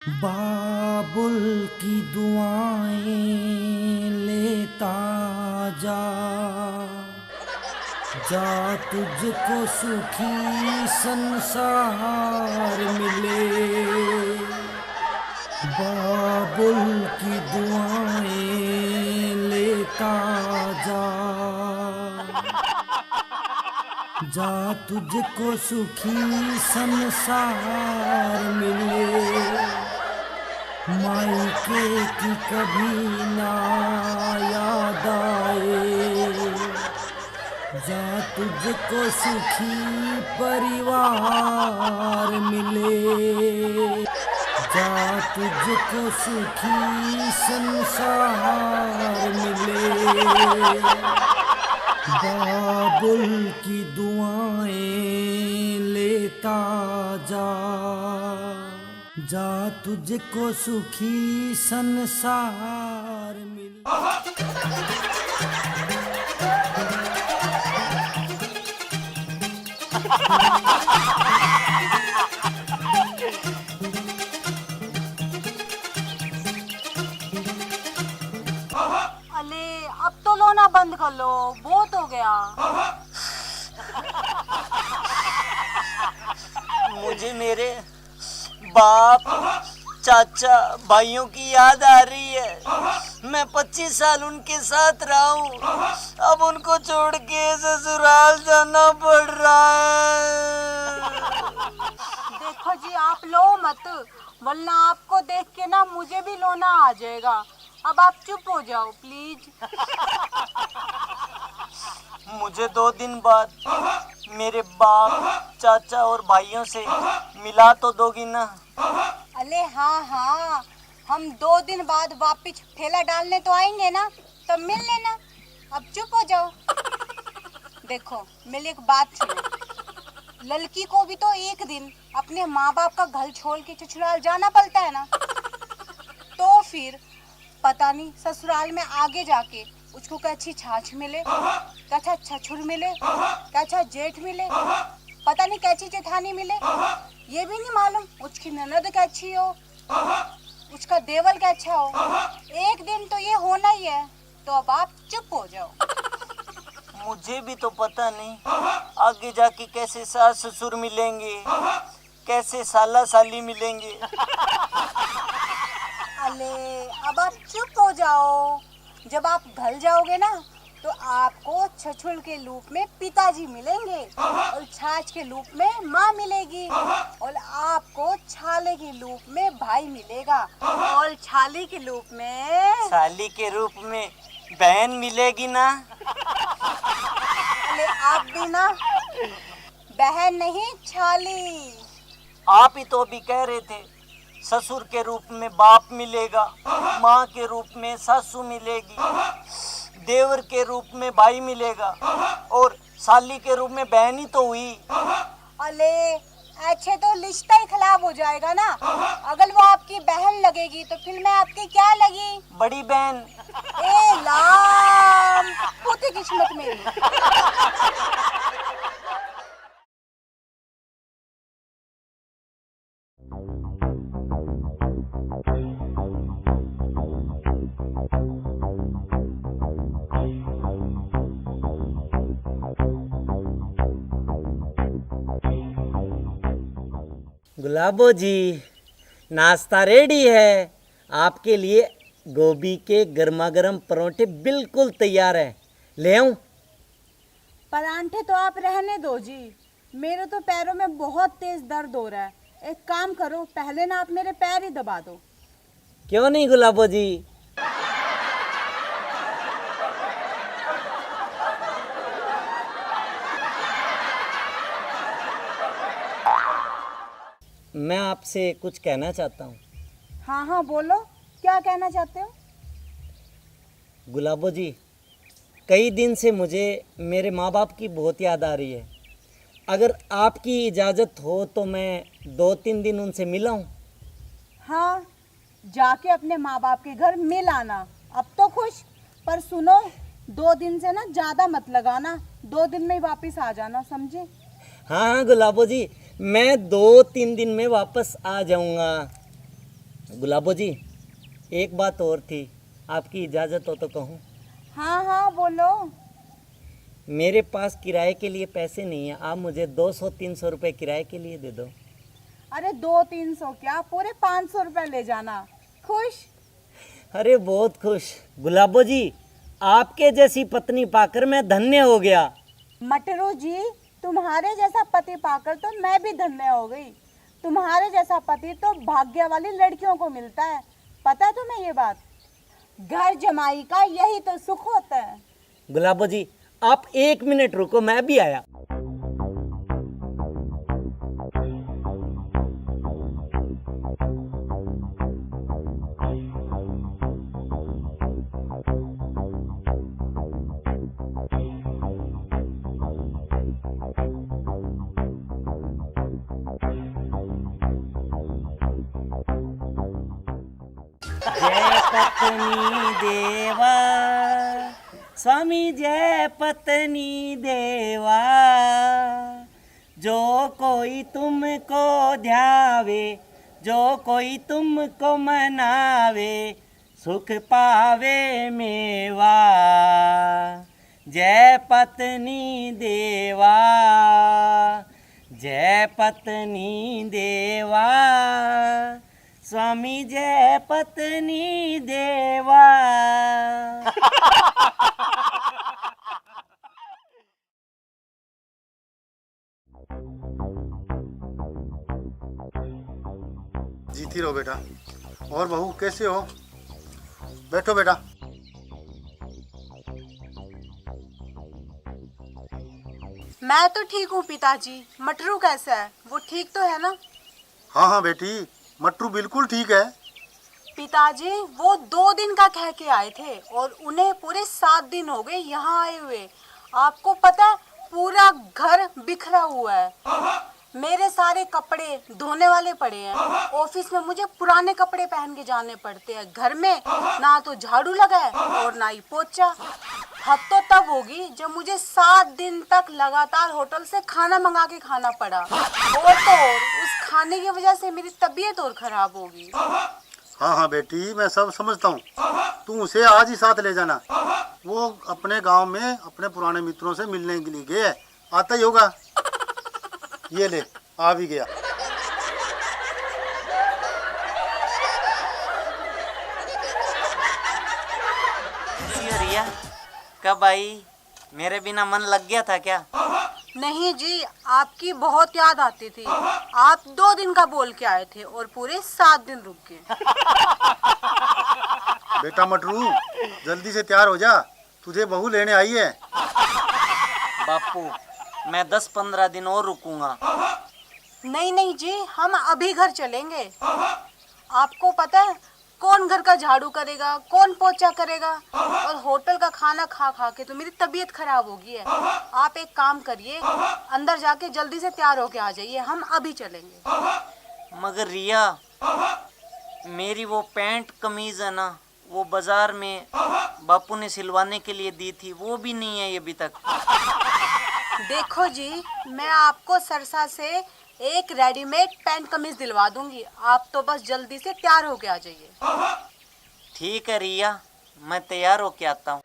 बाबुल की दुआएं लेता जा जा तुझको सुखी संसार मिले। बाबुल की दुआएं लेता जा जा तुझको सुखी संसार मिले। मायके की कभी ना याद आए, जा तुझको सुखी परिवार मिले। जा तुझको सुखी संसार मिले। बाबुल की दुआएं लेता जा जा तुझको सुखी संसार मिले। अले अब तो लोना बंद कर लो, बहुत हो गया। मुझे मेरे बाप चाचा भाइयों की याद आ रही है। मैं 25 साल उनके साथ रहा हूँ, अब उनको छोड़ के ससुराल जाना पड़ रहा है। देखो जी, आप लो मत, वरना आपको देख के ना मुझे भी लोना आ जाएगा। अब आप चुप हो जाओ प्लीज। मुझे 2 दिन बाद मेरे बाप चाचा और भाइयों से मिला तो दोगी ना? अले हाँ, हम 2 दिन बाद वापिस ठेला डालने तो आएंगे ना, तब मिल लेना। अब चुप हो जाओ। देखो मेरी एक बात सुनो, लड़की को भी तो एक दिन अपने माँ बाप का घर छोड़ के ससुराल जाना पड़ता है ना। तो फिर पता नहीं ससुराल में आगे जाके उसको कैसी छाछ मिले, कैसा छछुर मिले, कैसा जेठ मिले, पता नहीं कैसी जेठानी मिले, ये भी नहीं मालूम उसकी ननद कैसी हो, उसका देवर कैसा हो। एक दिन तो ये होना ही है, तो अब आप चुप हो जाओ। मुझे भी तो पता नहीं आगे जाके कैसे सास ससुर मिलेंगे, कैसे साला साली मिलेंगे। अले अब आप चुप हो जाओ। जब आप घर जाओगे ना, तो आपको छछुल के रूप में पिताजी मिलेंगे और छाछ के रूप में माँ मिलेगी, और आपको छाले के रूप में भाई मिलेगा, और छाली के रूप में साली के रूप में बहन मिलेगी ना? अरे आप भी ना, बहन नहीं छाली। आप ही तो अभी कह रहे थे ससुर के रूप में बाप मिलेगा, माँ के रूप में सासू मिलेगी, देवर के रूप में भाई मिलेगा, और साली के रूप में बहन ही तो हुई। अले अच्छे तो रिश्ता ही खराब हो जाएगा ना। अगर वो आपकी बहन लगेगी तो फिर मैं आपकी क्या लगी? बड़ी बहन। ए लाम, होती किस्मत मेरी। गुलाबो जी, नाश्ता रेडी है। आपके लिए गोभी के गर्मा गर्म परोठे बिल्कुल तैयार है, ले आऊं? परांठे तो आप रहने दो जी, मेरे तो पैरों में बहुत तेज दर्द हो रहा है। एक काम करो, पहले ना आप मेरे पैर ही दबा दो। क्यों नहीं गुलाबो जी, मैं आपसे कुछ कहना चाहता हूँ। हाँ बोलो, क्या कहना चाहते हो? गुलाबो जी, कई दिन से मुझे मेरे माँ बाप की बहुत याद आ रही है। अगर आपकी इजाज़त हो तो मैं 2-3 दिन उनसे मिला हूँ। हाँ, जाके अपने माँ बाप के घर मिल आना। अब तो खुश, पर सुनो, 2 दिन से ना ज़्यादा मत लगाना, 2 दिन में ही वापस आ जाना, समझे? हाँ गुलाबो जी, मैं 2-3 दिन में वापस आ जाऊँगा। गुलाबो जी, एक बात और थी, आपकी इजाज़त हो तो कहूँ? हाँ हाँ बोलो। मेरे पास किराए के लिए पैसे नहीं है, आप मुझे 200-300 रुपये किराए के लिए दे दो। अरे 200-300 क्या, पूरे 500 रुपए ले जाना। खुश? अरे बहुत खुश। गुलाबो जी, आपके जैसी पत्नी पाकर मैं धन्य हो गया। मटरू जी, तुम्हारे जैसा पति पाकर तो मैं भी धन्य हो गई। तुम्हारे जैसा पति तो भाग्य वाली लड़कियों को मिलता है, पता है तुम्हें ये बात? घर जमाई का यही तो सुख होता है। गुलाबो जी, आप 1 मिनट रुको, मैं भी आया। जय पत्नी देवा, स्वामी जय पत्नी देवा, जो कोई तुमको ध्यावे, जो कोई तुमको मनावे, सुख पावे मेवा। जय पत्नी देवा, जय पत्नी देवा, स्वामी जय पत्नी देवा। जीती रहो बेटा। और बहू कैसे हो? बैठो बेटा। मैं तो ठीक हूँ पिताजी, मटरू कैसा है, वो ठीक तो है ना? हाँ हाँ बेटी, मट्टू बिल्कुल ठीक है। पिताजी वो 2 दिन का कह के आए थे और उन्हें पूरे 7 दिन हो गए यहाँ आए हुए। आपको पता है पूरा घर बिखरा हुआ है, मेरे सारे कपड़े धोने वाले पड़े हैं, ऑफिस में मुझे पुराने कपड़े पहन के जाने पड़ते हैं, घर में ना तो झाड़ू लगा है और ना ही पोछा। हद तो तब होगी जब मुझे 7 दिन तक लगातार होटल से खाना मंगा के खाना पड़ा, और तो और उस खाने की वजह से मेरी तबीयत और खराब होगी। हाँ हाँ बेटी, मैं सब समझता हूँ। तू उसे आज ही साथ ले जाना, वो अपने गांव में अपने पुराने मित्रों से मिलने के लिए गए है, आता ही होगा। ये ले, आ भी गया। रिया, कब आई? मेरे बिना मन लग गया था क्या? नहीं जी, आपकी बहुत याद आती थी। आप 2 दिन का बोल के आए थे और पूरे 7 दिन रुक गए। बेटा मटरू, जल्दी से तैयार हो जा, तुझे बहू लेने आई है। बापू, मैं 10-15 दिन और रुकूंगा। नहीं नहीं जी, हम अभी घर चलेंगे। आपको पता है कौन घर का झाड़ू करेगा, कौन पोछा करेगा, और होटल का खाना खा खा के तो मेरी तबीयत खराब हो गई है। आप एक काम करिए, अंदर जाके जल्दी से तैयार होके आ जाइए, हम अभी चलेंगे। मगर रिया, मेरी वो पैंट कमीज है ना, वो बाजार में बापू ने सिलवाने के लिए दी थी, वो भी नहीं है अभी तक। देखो जी, मैं आपको सरसा से एक रेडीमेड पैंट कमीज दिलवा दूंगी, आप तो बस जल्दी से तैयार होके आ जाइए। ठीक है रिया, मैं तैयार होके आता हूँ।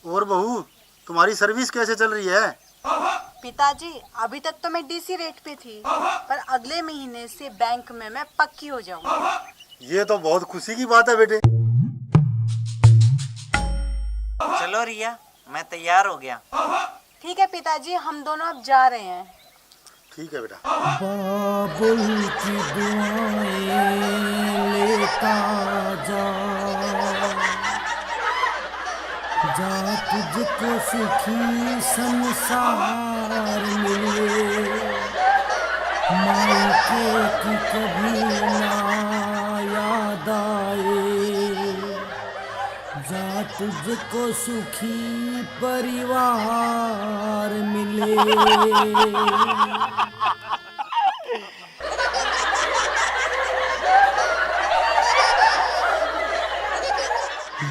और बहू, तुम्हारी सर्विस कैसे चल रही है? पिताजी अभी तक तो मैं डीसी रेट पे थी, पर अगले महीने से बैंक में मैं पक्की हो जाऊंगी। ये तो बहुत खुशी की बात है बेटे। चलो रिया, मैं तैयार हो गया। ठीक है पिताजी, हम दोनों अब जा रहे हैं। ठीक है बेटा। बाबुल की दुआएं लेता जा, जा तुझको सुखी संसार मिले, मायके की कभी ना याद आए, जा तुझको सुखी परिवार मिले।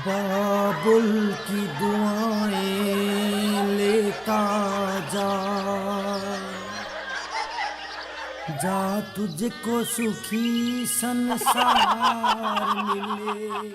बाबुल की दुआएं ले लौटा जा, जा तुझको सुखी संसार मिले।